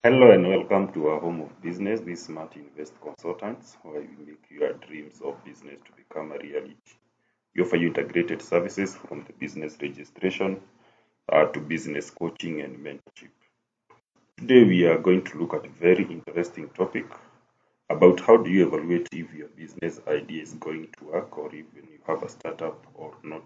Hello and welcome to our home of business, this Smart Invest Consultants, where we make your dreams of business to become a reality. We offer you integrated services from the business registration to business coaching and mentorship. Today we are going to look at a very interesting topic about how do you evaluate if your business idea is going to work or even you have a startup or not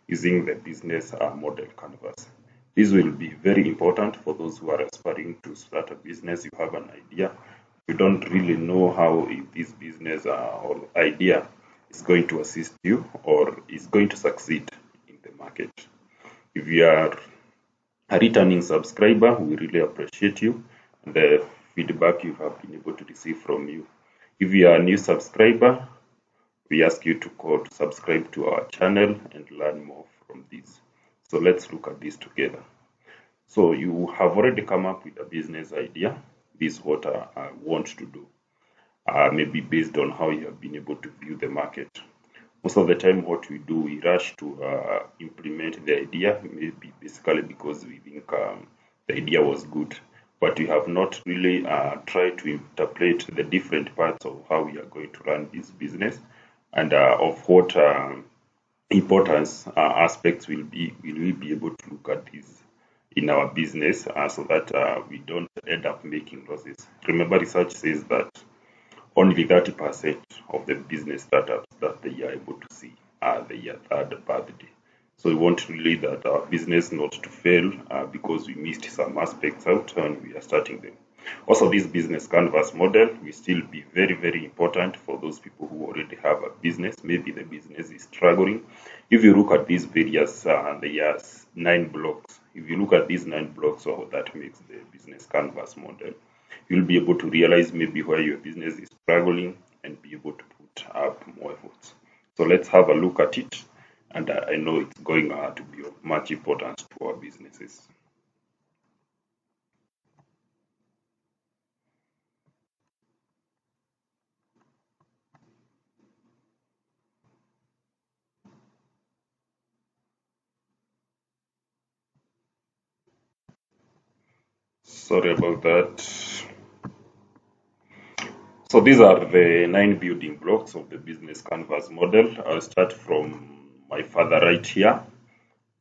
using the business model canvas. This will be very important for those who are aspiring to start a business. You have an idea, you don't really know how if this business or idea is going to assist you or is going to succeed in the market. If you are a returning subscriber, we really appreciate you and the feedback you have been able to receive from you. If you are a new subscriber, we ask you to subscribe to our channel and learn more from this. So let's look at this together. So you have already come up with a business idea. This is what I want to do. Maybe based on how you have been able to view the market. Most of the time what we do, we rush to implement the idea, maybe basically because we think the idea was good. But we have not really tried to interpret the different parts of how we are going to run this business and of what importance aspects will we be able to look at this in our business so that we don't end up making losses. Remember, research says that only 30% of the business startups that they are able to see are their third birthday. So we want really that our business not to fail because we missed some aspects out when we are starting them. Also, this business canvas model will still be very, very important for those people who already have a business. Maybe the business is struggling. If you look at these various, there 9 blocks. If you look at these 9 blocks, so that makes the business canvas model, you'll be able to realize maybe where your business is struggling and be able to put up more efforts. So let's have a look at it. And I know it's going to be of much importance to our businesses. Sorry about that. So these are the 9 building blocks of the business canvas model. I'll start from my further right here.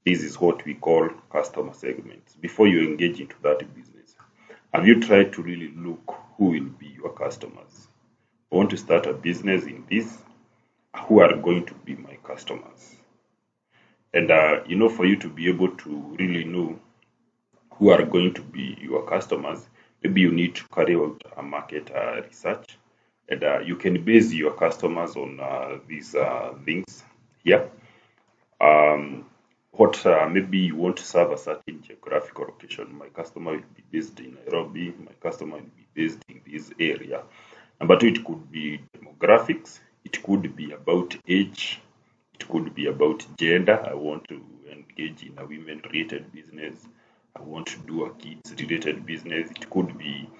This is what we call customer segments. Before you engage into that business, have you tried to really look who will be your customers? I want to start a business in this. Who are going to be my customers? And for you to be able to really know who are going to be your customers, maybe you need to carry out a market research, and you can base your customers on these things here. What maybe you want to serve a certain geographical location. My customer will be based in Nairobi. My customer will be based in this area. Number two, it could be demographics. It could be about age. It could be about gender. I want to engage in a women-related business. I want to do a kids-related business. It could be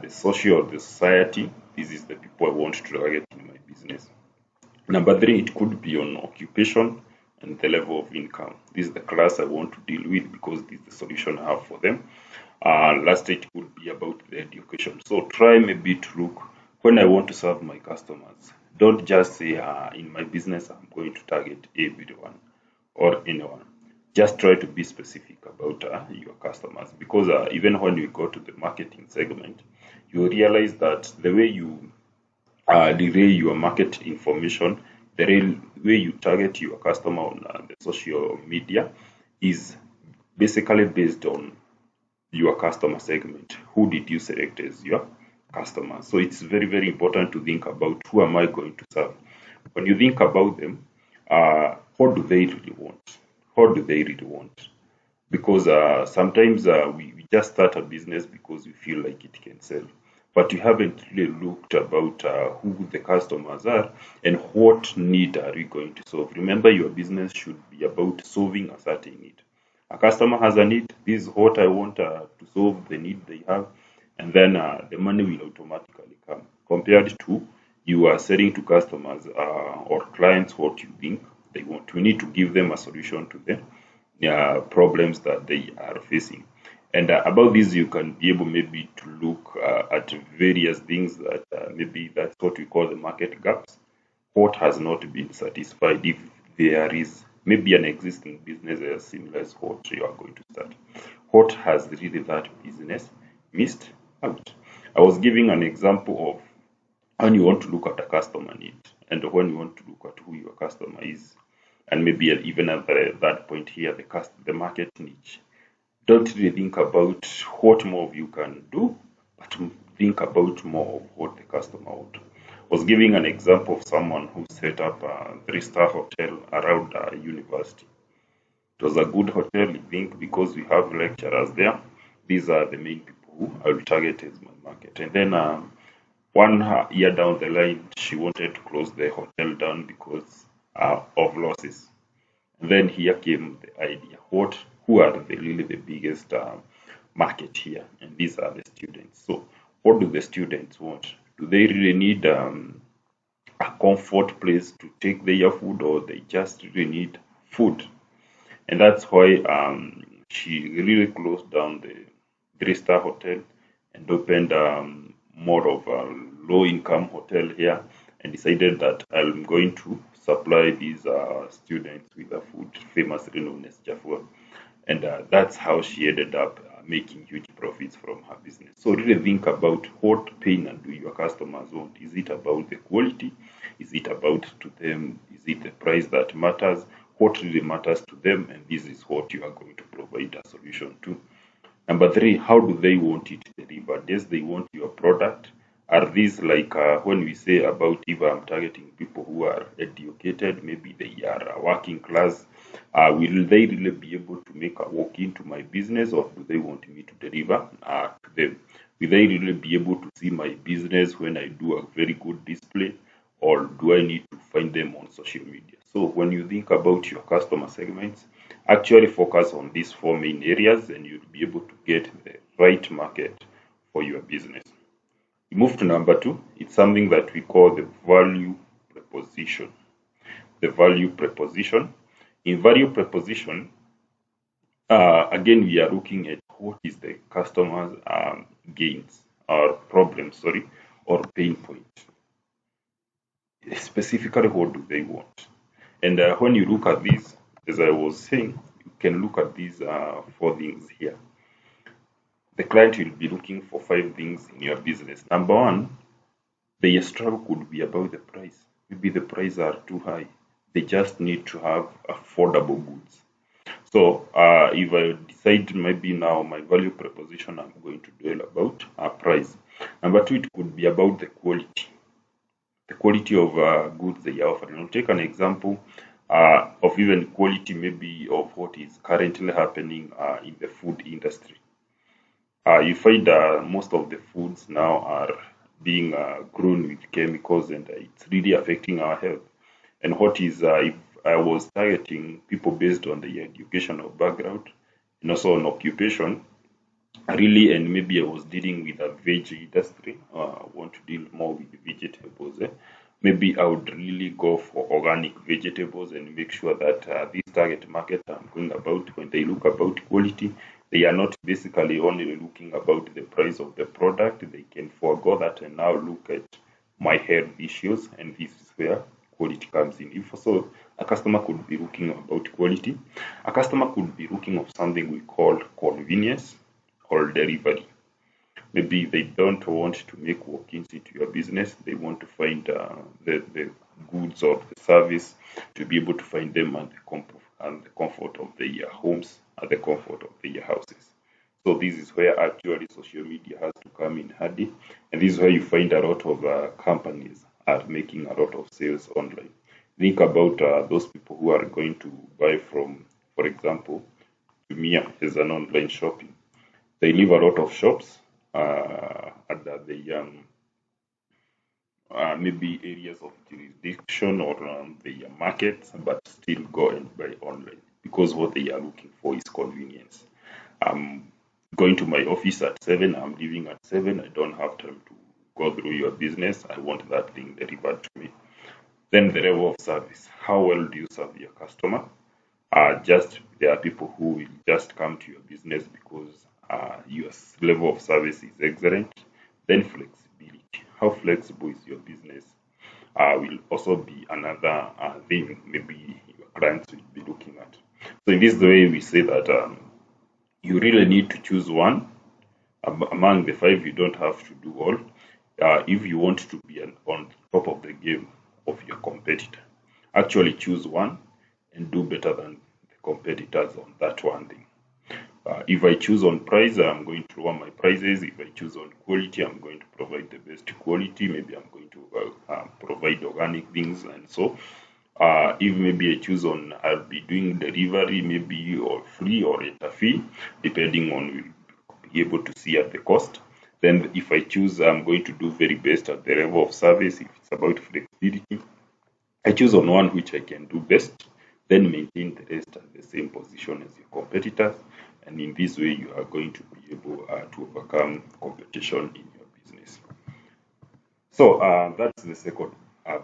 the social, the society. This is the people I want to target in my business. Number three, it could be on occupation and the level of income. This is the class I want to deal with because this is the solution I have for them. Last, it could be about the education. So try maybe to look when I want to serve my customers. Don't just say in my business I'm going to target everyone or anyone. Just try to be specific about your customers because even when you go to the marketing segment, you realize that the way you relay your market information, the way you target your customer on the social media is basically based on your customer segment. Who did you select as your customer? So it's very, very important to think about who am I going to serve. When you think about them, what do they really want? What do they really want? Because sometimes we just start a business because we feel like it can sell, but you haven't really looked about who the customers are and what need are we going to solve. Remember, your business should be about solving a certain need. A customer has a need. This is what I want to solve the need they have, and then the money will automatically come. Compared to you are selling to customers or clients what you think they want. We need to give them a solution to the problems that they are facing. And about this, you can be able maybe to look at various things that maybe that's what we call the market gaps. What has not been satisfied if there is maybe an existing business as similar as what you are going to start. What has really that business missed out? I was giving an example of when you want to look at a customer need and when you want to look at who your customer is, and maybe even at that point here, the market niche. Don't really think about what more you can do, but think about more of what the customer would. I was giving an example of someone who set up a three-star hotel around a university. It was a good hotel, I think, because we have lecturers there. These are the main people who I will target as my market. And then one year down the line, she wanted to close the hotel down because of losses. And then here came the idea: who are really the biggest market here? And these are the students. So, what do the students want? Do they really need a comfort place to take their food, or they just really need food? And that's why she really closed down the three-star hotel and opened more of a low-income hotel here, and decided that I'm going to supply these students with a food famously known as Jaffa. And that's how she ended up making huge profits from her business. So really think about what pain and do your customers want. Is it about the quality? Is it about to them? Is it the price that matters? What really matters to them? And this is what you are going to provide a solution to. Number three, how do they want it delivered? Yes, they want your product. Are these like when we say about if I'm targeting people who are educated, maybe they are working class, will they really be able to make a walk into my business, or do they want me to deliver to them? Will they really be able to see my business when I do a very good display, or do I need to find them on social media? So when you think about your customer segments, actually focus on these four main areas and you'll be able to get the right market for your business. We move to number two. It's something that we call the value proposition. The value proposition. In value proposition, again, we are looking at what is the customer's gains or problems, or pain point. Specifically, what do they want? And when you look at this, as I was saying, you can look at these four things here. The client will be looking for five things in your business. Number one, the struggle could be about the price. Maybe the prices are too high. They just need to have affordable goods. So if I decide maybe now my value proposition, I'm going to dwell about price. Number two, it could be about the quality. The quality of goods they are offering. I'll take an example of even quality maybe of what is currently happening in the food industry. You find most of the foods now are being grown with chemicals, and it's really affecting our health. And what is, if I was targeting people based on their educational background and also on occupation, really, and maybe I was dealing with a veg industry, want to deal more with vegetables, maybe I would really go for organic vegetables and make sure that this target market I'm going about, when they look about quality, they are not basically only looking about the price of the product. They can forego that and now look at my health issues, and this is where quality comes in. If so, a customer could be looking about quality. A customer could be looking of something we call convenience or delivery. Maybe they don't want to make walk-ins into your business. They want to find the goods or the service to be able to find them at the comfort of their homes, at the comfort of their houses. So this is where actually social media has to come in handy, and this is where you find a lot of companies are making a lot of sales online. Think about those people who are going to buy from, for example, Jumia is an online shopping. They leave a lot of shops at the maybe areas of jurisdiction or the markets, but still go and buy online because what they are looking for is convenience. I'm going to my office at 7, I'm leaving at 7, I don't have time to go through your business, I want that thing delivered to me. Then the level of service. How well do you serve your customer? Just there are people who will just come to your business because your level of service is excellent. Then flexibility. How flexible is your business? Will also be another thing maybe your clients will be looking at. So in this way, we say that you really need to choose one among the five. You don't have to do all. If you want to be on top of the game of your competitor, actually choose one and do better than the competitors on that one thing. If I choose on price, I'm going to lower my prices. If I choose on quality, I'm going to provide the best quality. Maybe I'm going to provide organic things. And so if maybe I choose on, I'll be doing delivery maybe or free or at a fee, depending on we'll be able to see at the cost. Then if I choose, I'm going to do very best at the level of service. If it's about flexibility, I choose on one which I can do best, then maintain the rest at the same position as your competitors. And in this way, you are going to be able to overcome competition in your business. So that's the second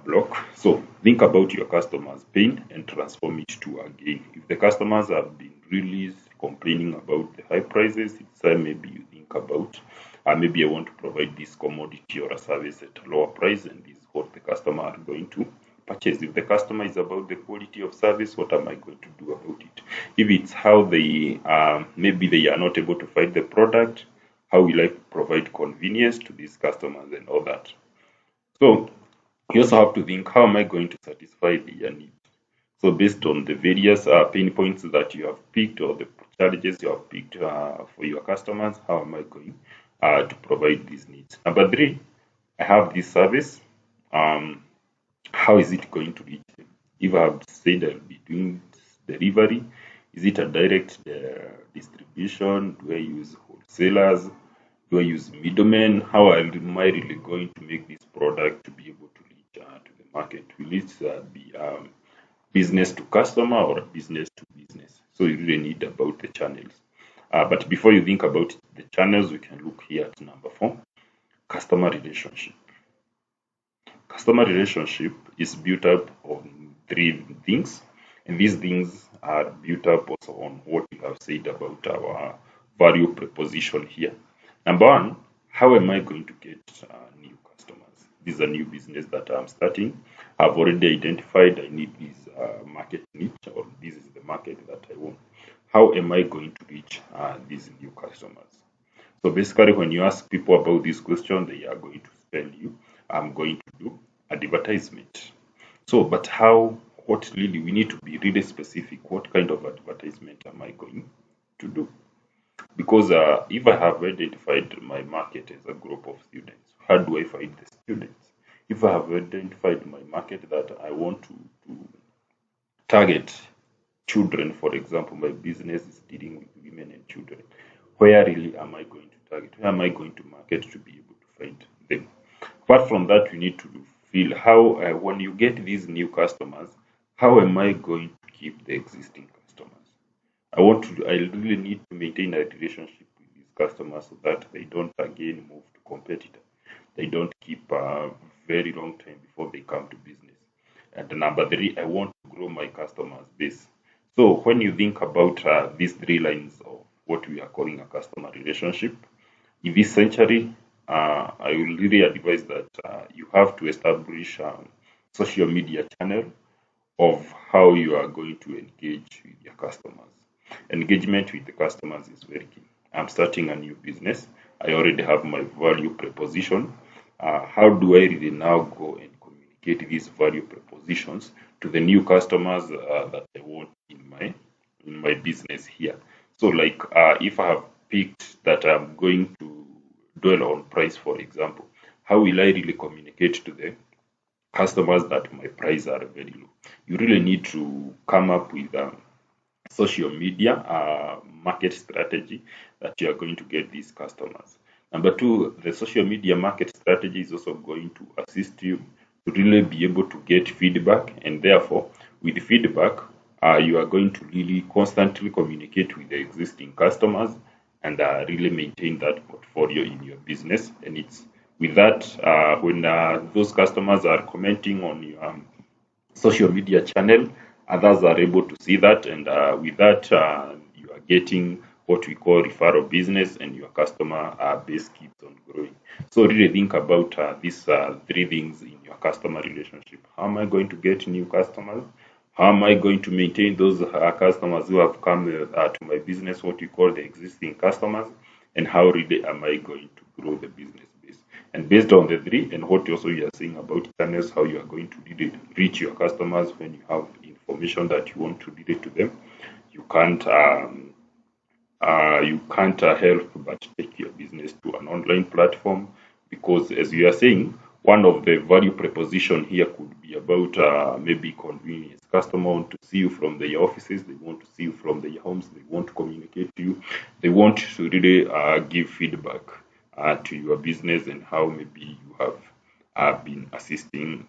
block. So think about your customers' pain and transform it to a gain. If the customers have been really complaining about the high prices, it's time maybe you think about maybe I want to provide this commodity or a service at a lower price, and this is what the customer are going to purchase. If the customer is about the quality of service, what am I going to do about it? If it's how they maybe they are not able to find the product, how will I provide convenience to these customers and all that? So you also have to think, how am I going to satisfy their needs? So based on the various pain points that you have picked or the challenges you have picked for your customers, how am I going to provide these needs? Number three, I have this service. How is it going to reach them? If I have said I'll be doing delivery, is it a direct distribution? Do I use wholesalers? Do I use middlemen? How am I really going to make this product to be able to reach to the market? Will it be business to customer or business to business? So you really need about the channels. But before you think about the channels, we can look here at number 4, customer relationship. Customer relationship is built up on 3 things, and these things are built up also on what we have said about our value proposition here. Number 1, how am I going to get new customers? This is a new business that I'm starting. I've already identified I need this market niche, or this is the market that I want. How am I going to reach these new customers? So basically, when you ask people about this question, they are going to tell you, I'm going to do advertisement. So, but how, what really, we need to be really specific. What kind of advertisement am I going to do? Because if I have identified my market as a group of students, how do I find the students? If I have identified my market that I want to target children, for example, my business is dealing with women and children, where really am I going to target? Where am I going to market to be able to find them? Apart from that, you need to feel how, when you get these new customers, how am I going to keep the existing customers? I really need to maintain a relationship with these customers so that they don't again move to competitor. They don't keep a very long time before they come to business. And number 3, I want to grow my customers base. So when you think about these 3 lines of what we are calling a customer relationship, in this century, I will really advise that you have to establish a social media channel of how you are going to engage with your customers. Engagement with the customers is very key. I'm starting a new business. I already have my value proposition. How do I really now go and communicate these value propositions to the new customers that I want in my business here? So like if I have picked that I'm going to dwell on price, for example, how will I really communicate to the customers that my prices are very low? You really need to come up with social media market strategy that you are going to get these customers. Number 2, the social media market strategy is also going to assist you to really be able to get feedback, and therefore with feedback you are going to really constantly communicate with the existing customers and really maintain that portfolio in your business. And it's with that when those customers are commenting on your social media channel, others are able to see that, and with that you are getting what we call referral business, and your customer base keeps on growing. So really think about these three things in your customer relationship. How am I going to get new customers? How am I going to maintain those customers who have come to my business, what we call the existing customers? And how really am I going to grow the business base? And based on the three, and what also you are saying about channels, how you are going to really reach your customers when you have information that you want to relate to them, you can't help but take your business to an online platform, because as you are saying, one of the value proposition here could be about maybe convenience. Customer want to see you from their offices, they want to see you from their homes, they want to communicate to you, they want to really give feedback to your business and how maybe you have been assisting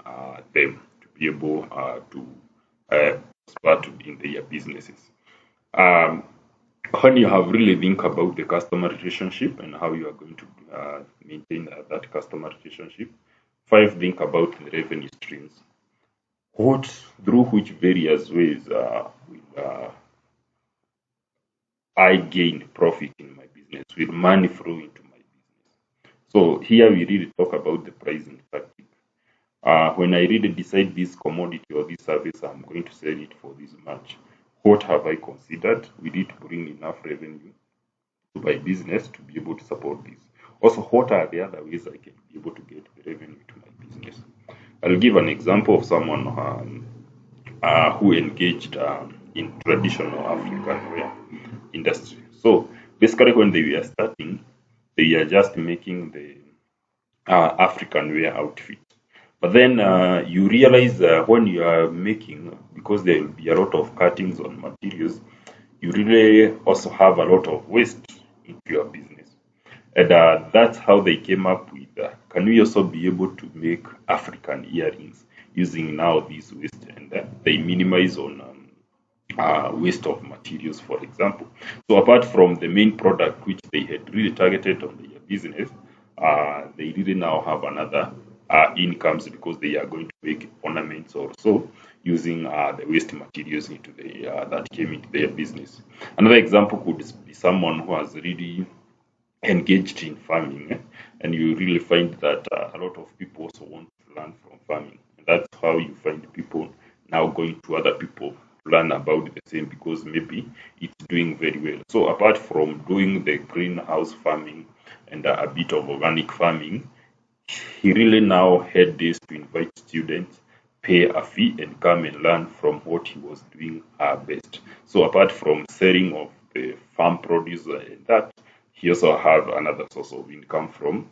them to be able to prosper in their businesses. Um, when you have really think about the customer relationship and how you are going to maintain that customer relationship, five, think about the revenue streams. What through which various ways will I gain profit in my business? Will money flow into my business? So here we really talk about the pricing tactic. When I really decide this commodity or this service, I'm going to sell it for this much. What have I considered? Will it bring enough revenue to my business to be able to support this? Also, what are the other ways I can be able to get the revenue to my business? I'll give an example of someone who engaged in traditional African wear industry. So basically, when they were starting, they are just making the African wear outfit. But then you realize when you are making, because there will be a lot of cuttings on materials, you really also have a lot of waste into your business. And that's how they came up with can we also be able to make African earrings using now this waste, and they minimize on waste of materials, for example. So apart from the main product which they had really targeted on their business, they really now have another incomes because they are going to make ornaments or so using the waste materials into the that came into their business. Another example could be someone who has really engaged in farming, and you really find that a lot of people also want to learn from farming, and that's how you find people now going to other people to learn about the same, because maybe it's doing very well. So apart from doing the greenhouse farming and a bit of organic farming, he really now had this to invite students, pay a fee, and come and learn from what he was doing best. So apart from selling of the farm produce and that, he also have another source of income from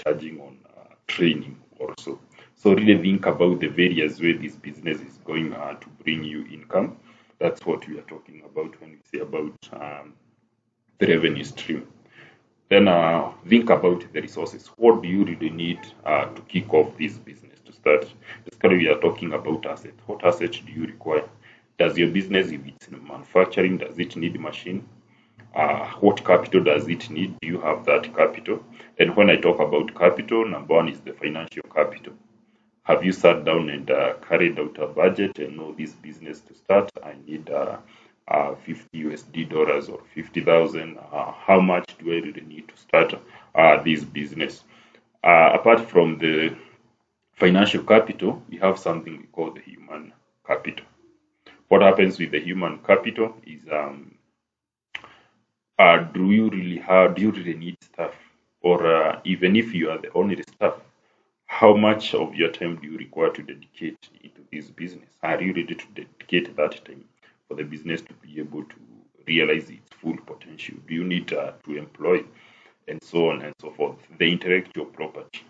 charging on training also. So really think about the various ways this business is going to bring you income. That's what we are talking about when we say about the revenue stream. Then think about the resources. What do you really need to kick off this business to start? Basically, we are talking about assets. What assets do you require? Does your business, if it's in manufacturing, does it need machine? What capital does it need? Do you have that capital? And when I talk about capital, number one is the financial capital. Have you sat down and carried out a budget and know this business to start? I need 50 USD dollars or 50,000. How much do I really need to start this business? Apart from the financial capital, we have something we call the human capital. What happens with the human capital is do you really need staff, or even if you are the only staff, how much of your time do you require to dedicate into this business? Are you ready to dedicate that time for the business to be able to realize its full potential? Do you need to employ, and so on and so forth? The intellectual property.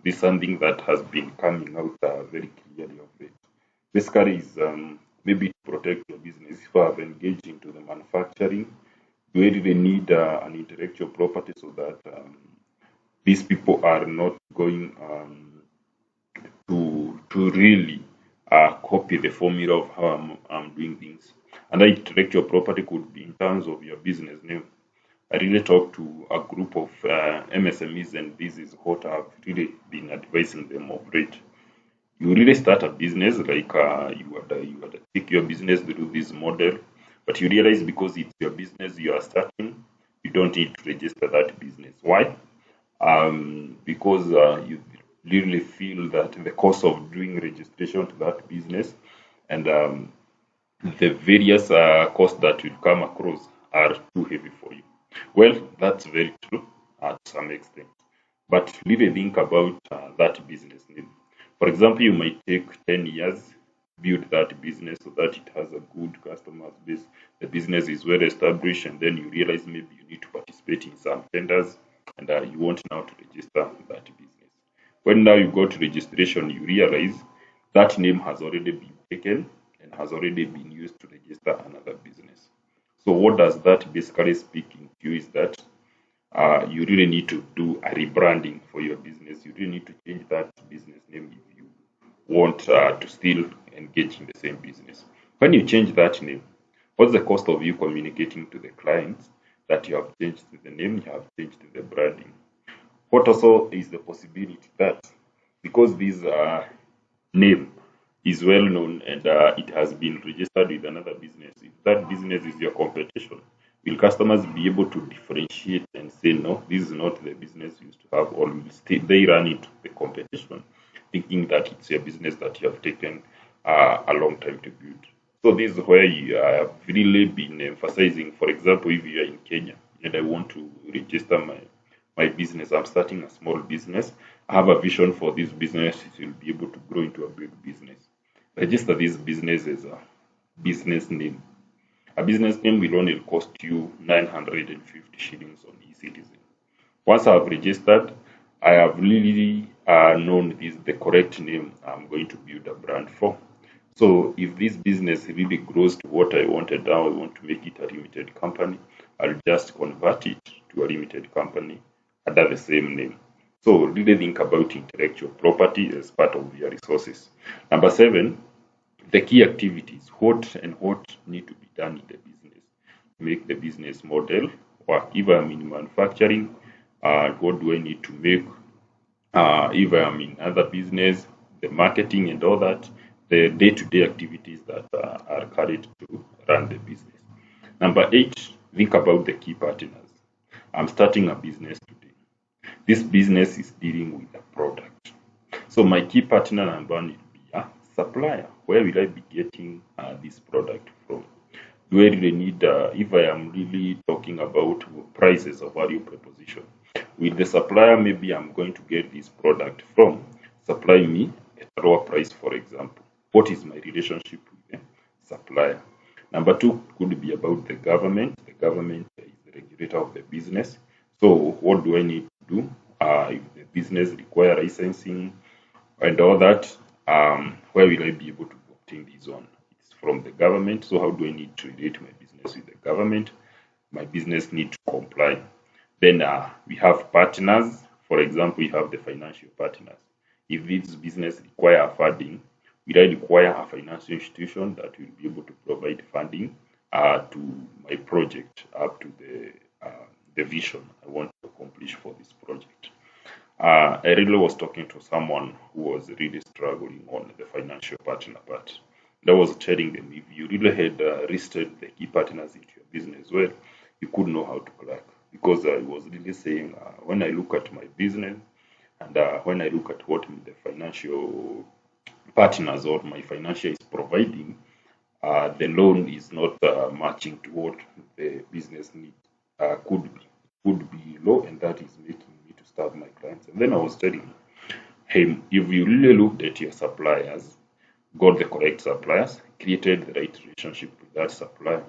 This is something that has been coming out very clearly of late. Basically, is maybe to protect your business. If I have engaged into the manufacturing, do we really need an intellectual property so that these people are not going to really copy the formula of how I'm doing things? And that intellectual property could be in terms of your business name. I really talked to a group of MSMEs, and this is what I've really been advising them of late. You really start a business like you would take your business through this model. But you realize because it's your business you are starting, you don't need to register that business. Why? Because you really feel that the cost of doing registration to that business and the various costs that will come across are too heavy for you. Well, that's very true at some extent. But really think about that business name. For example, you might take 10 years build that business so that it has a good customer base. The business is well established, and then you realize maybe you need to participate in some tenders, and you want now to register that business. When now you go to registration, you realize that name has already been taken and has already been used to register another business. So what does that basically speaking to you is that you really need to do a rebranding for your business. You really need to change that business name if you want to still engage in the same business. When you change that name, what's the cost of you communicating to the clients that you have changed the name, you have changed the branding? What also is the possibility that because this name is well known and it has been registered with another business, if that business is your competition, will customers be able to differentiate and say, no, this is not the business you used to have, or will they run into the competition thinking that it's a business that you have taken a long time to build? So this is where you have really been emphasizing. For example, if you are in Kenya and I want to register my business, I'm starting a small business. I have a vision for this business. It will be able to grow into a big business. Register this business as a business name. A business name will only cost you 950 shillings on eCitizen. Once I have registered, I have really known this the correct name I'm going to build a brand for. So if this business really grows to what I wanted now, I want to make it a limited company, I'll just convert it to a limited company under the same name. So really think about intellectual property as part of your resources. Number 7, the key activities, what need to be done in the business to make the business model work. If I'm in manufacturing, what do I need to make? If I'm in other business, the marketing and all that, the day-to-day activities that are carried to run the business. Number 8, think about the key partners. I'm starting a business today. This business is dealing with a product. So my key partner number 1 will be a supplier. Where will I be getting this product from? Do I really need, if I am really talking about prices or value proposition, with the supplier, maybe I'm going to get this product from supply me at a lower price, for example. What is my relationship with the supplier? Number 2 could be about the government. The government is the regulator of the business. So what do I need to do? If the business require licensing and all that, where will I be able to obtain this on? It's from the government. So how do I need to relate my business with the government? My business need to comply. Then we have partners. For example, we have the financial partners. If this business require funding, will I require a financial institution that will be able to provide funding to my project up to the vision I want to accomplish for this project? I really was talking to someone who was really struggling on the financial partner part. I was telling them if you really had listed the key partners into your business, well, you could know how to crack. Because I was really saying when I look at my business and when I look at what the financial partners or my financial is providing, the loan is not matching to what the business need could be low, and that is making me to starve my clients. And then I was telling him, if you really looked at your suppliers, got the correct suppliers, created the right relationship with that supplier,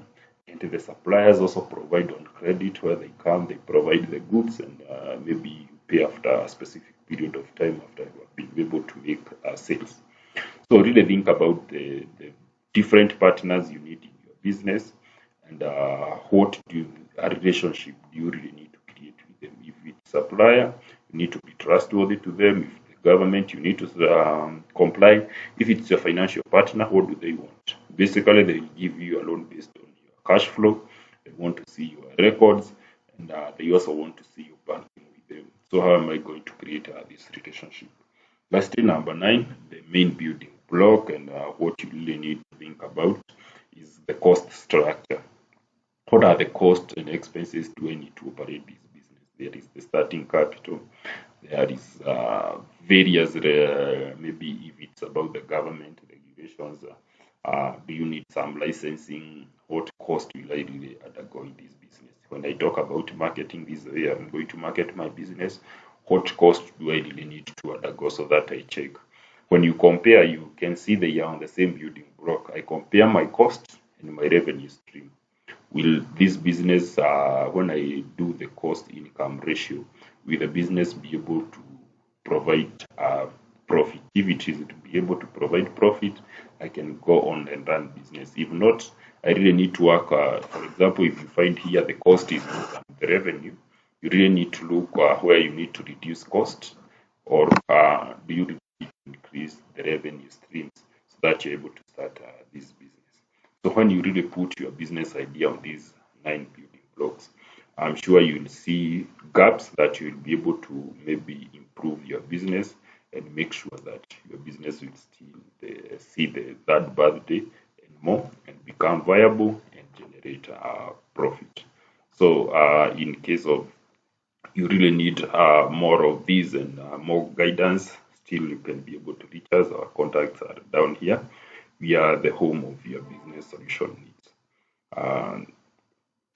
and the suppliers also provide on credit where they come, they provide the goods, and maybe you pay after a specific period of time after you have been able to make sales. So really think about the different partners you need in your business and what a relationship do you really need to create with them. If it's supplier, you need to be trustworthy to them. If the government, you need to comply. If it's a financial partner, what do they want? Basically, they will give you a loan based on your cash flow. They want to see your records, and they also want to see you banking with them. So how am I going to create this relationship? Lastly, number 9, the main building block and what you really need to think about is the cost structure. What are the costs and expenses do I need to operate this business? There is the starting capital. There is various, maybe if it's about the government regulations, do you need some licensing? What cost will I really undergo in this business? When I talk about marketing, this way I'm going to market my business. What cost do I really need to undergo so that I check? When you compare, you can see they are on the same building block. I compare my cost and my revenue stream. Will this business, when I do the cost income ratio, will the business be able to provide profit? If it is to be able to provide profit, I can go on and run business. If not, I really need to work. For example, if you find here the cost is more than the revenue, you really need to look where you need to reduce cost, or do you need to increase the revenue streams so that you're able to start this business. So when you really put your business idea on these 9 building blocks, I'm sure you'll see gaps that you'll be able to maybe improve your business and make sure that your business will still see the third birthday and more and become viable and generate profit. So in case of you really need more of these and more guidance, still you can be able to reach us. Our contacts are down here. We are the home of your business solution needs.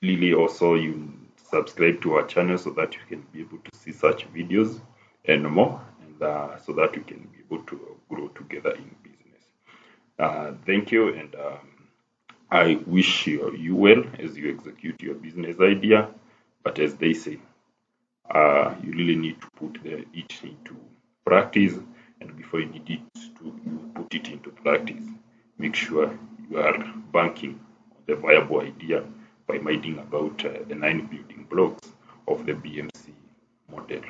Really also you subscribe to our channel so that you can be able to see such videos and more, and so that you can be able to grow together in business. Thank you, and I wish you well as you execute your business idea. But as they say, you really need to put it into practice, and before you need it to you put it into practice, make sure you are banking on the viable idea by minding about the 9 building blocks of the BMC model.